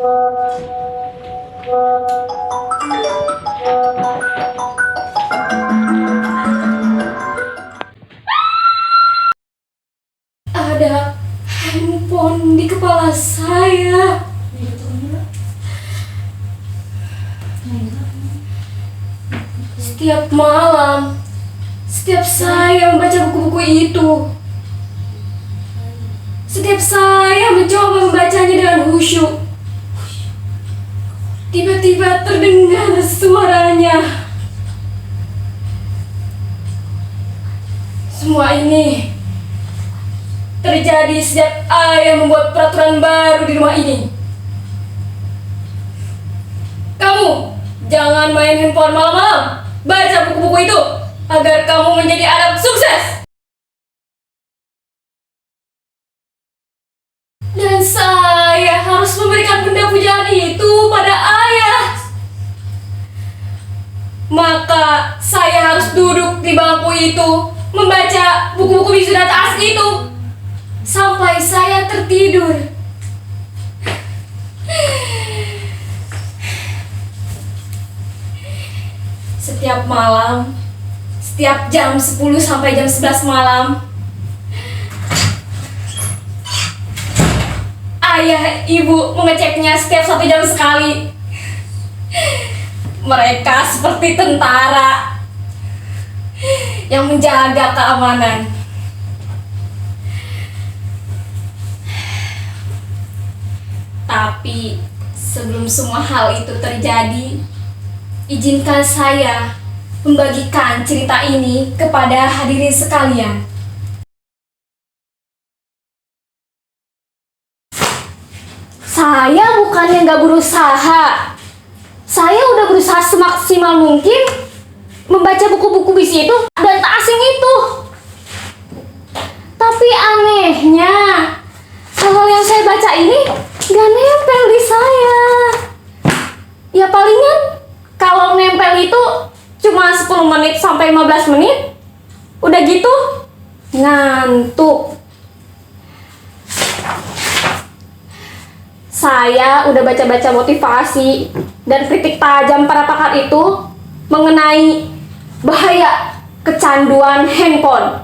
Ada handphone di kepala saya. Setiap malam, setiap saya membaca buku-buku itu, setiap saya mencoba membacanya dengan khusyuk, tiba-tiba terdengar suaranya. Semua ini terjadi sejak ayah membuat peraturan baru di rumah ini. Kamu jangan main handphone malam-malam. Baca buku-buku itu agar kamu menjadi anak sukses. Dan saya harus memberikan benda pujaan itu pada ayah. Maka saya harus duduk di bangku itu membaca buku-buku wisuda asli itu sampai saya tertidur. Setiap malam, setiap jam 10 sampai jam 11 malam, ayah ibu mengeceknya setiap 1 jam sekali. Mereka seperti tentara yang menjaga keamanan. Tapi sebelum semua hal itu terjadi, izinkan saya membagikan cerita ini kepada hadirin sekalian. Saya bukannya nggak berusaha. Saya udah berusaha semaksimal mungkin membaca buku-buku bisi itu dan tak asing itu. Tapi anehnya, hal-hal yang saya baca ini gak nempel di saya. Ya palingan kalau nempel itu cuma 10 menit sampai 15 menit. Udah gitu ngantuk. Saya udah baca-baca motivasi dan kritik tajam para pakar itu mengenai bahaya kecanduan handphone.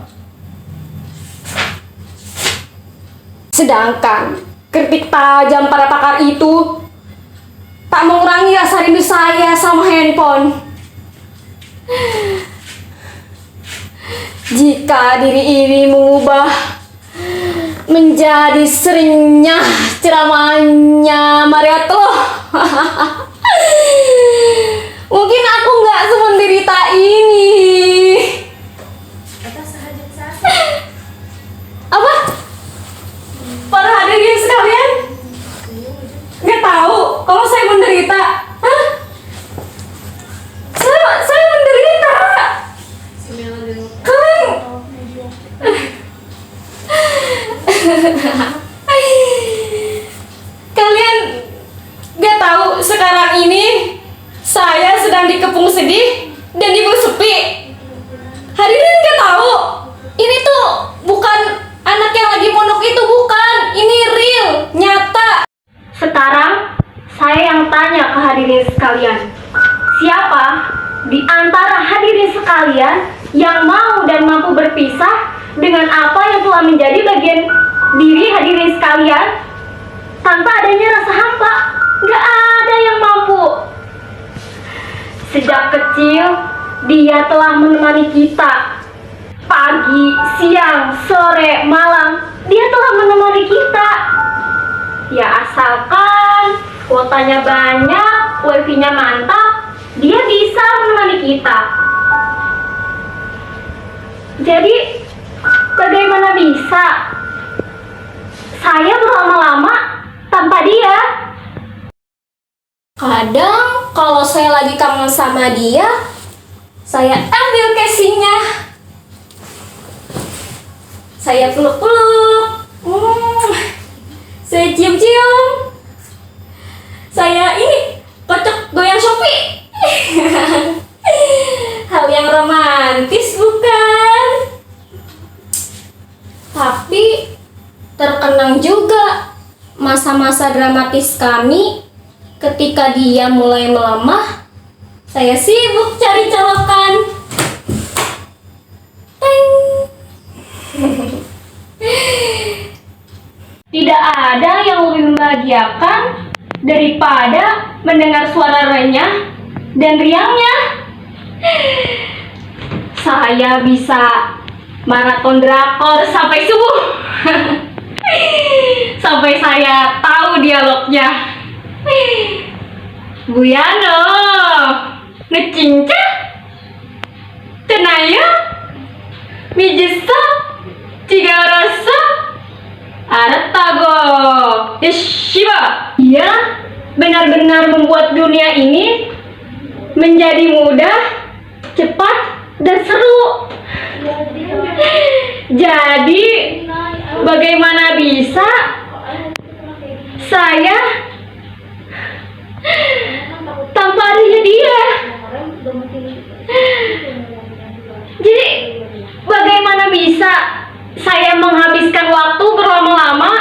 Sedangkan kritik tajam para pakar itu tak mengurangi rasa rindu saya sama handphone. Jika diri ini mengubah menjadi seringnya ceramahnya Mariato, mungkin aku nggak semenderita ini. Apa? Para hadirin sekalian, nggak tahu kalau saya menderita. Hah? Saya menderita. Kalian gak tahu sekarang ini saya sedang dikepung sedih dan ibu sepi. Hadirin gak tahu, ini tuh bukan anak yang lagi mondok itu, bukan. Ini real, nyata. Sekarang saya yang tanya ke hadirin sekalian, siapa di antara hadirin sekalian yang mau dan mampu berpisah dengan apa yang telah menjadi bagian diri hadirin sekalian tanpa adanya rasa hampa? Gak ada yang mampu. Sejak kecil dia telah menemani kita. Pagi, siang, sore, malam, dia telah menemani kita. Ya asalkan kuotanya banyak, wifi-nya mantap, dia bisa menemani kita. Jadi bagaimana bisa saya berlama-lama tanpa dia? Kadang kalau saya lagi kangen sama dia, saya ambil casingnya, saya peluk-peluk, saya cium-cium, saya ini kocok goyang Shopee. Hal yang romantis bukan? Tapi terkenang juga masa-masa dramatis kami Ketika dia mulai melemah, saya sibuk cari colokan. Teng. Tidak ada yang lebih membahagiakan daripada mendengar suara renyah dan riangnya. Saya bisa maraton drakor sampai subuh. Sampai saya tahu dialognya. Bu Yano, ngecinca, tenaya, mijisa, tiga rasa, aratago, yeshiba. Ia benar-benar membuat dunia ini menjadi mudah, cepat, dan seru. Jadi, bagaimana bisa saya tanpa adanya dia? Jadi, bagaimana bisa saya menghabiskan waktu berlama-lama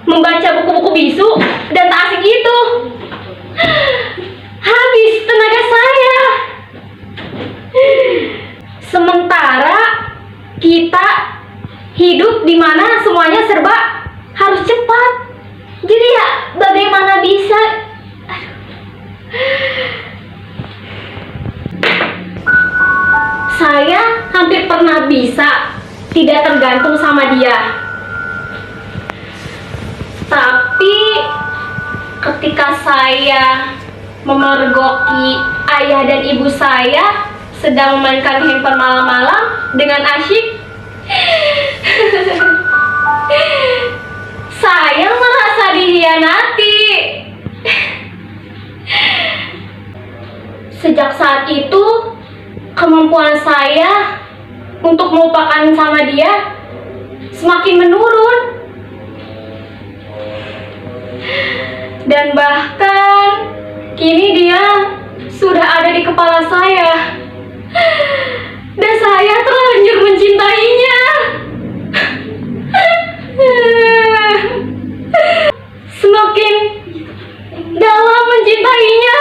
membaca buku-buku bisu dan tak asik itu? Habis tenaga saya. Sementara kita hidup di mana semuanya serba harus cepat. Jadi ya bagaimana bisa? Saya hampir pernah bisa tidak tergantung sama dia. Tapi ketika saya memergoki ayah dan ibu saya sedang memainkan handphone malam-malam dengan asyik, saya merasa dihianati. Sejak saat itu, kemampuan saya untuk melupakan sama dia semakin menurun. Dan bahkan kini dia sudah ada di kepala saya. Dan saya terlanjur mencintainya. Semakin dalam mencintainya.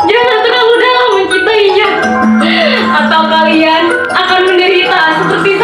Jangan terlalu dalam mencintainya, atau kalian akan menderita seperti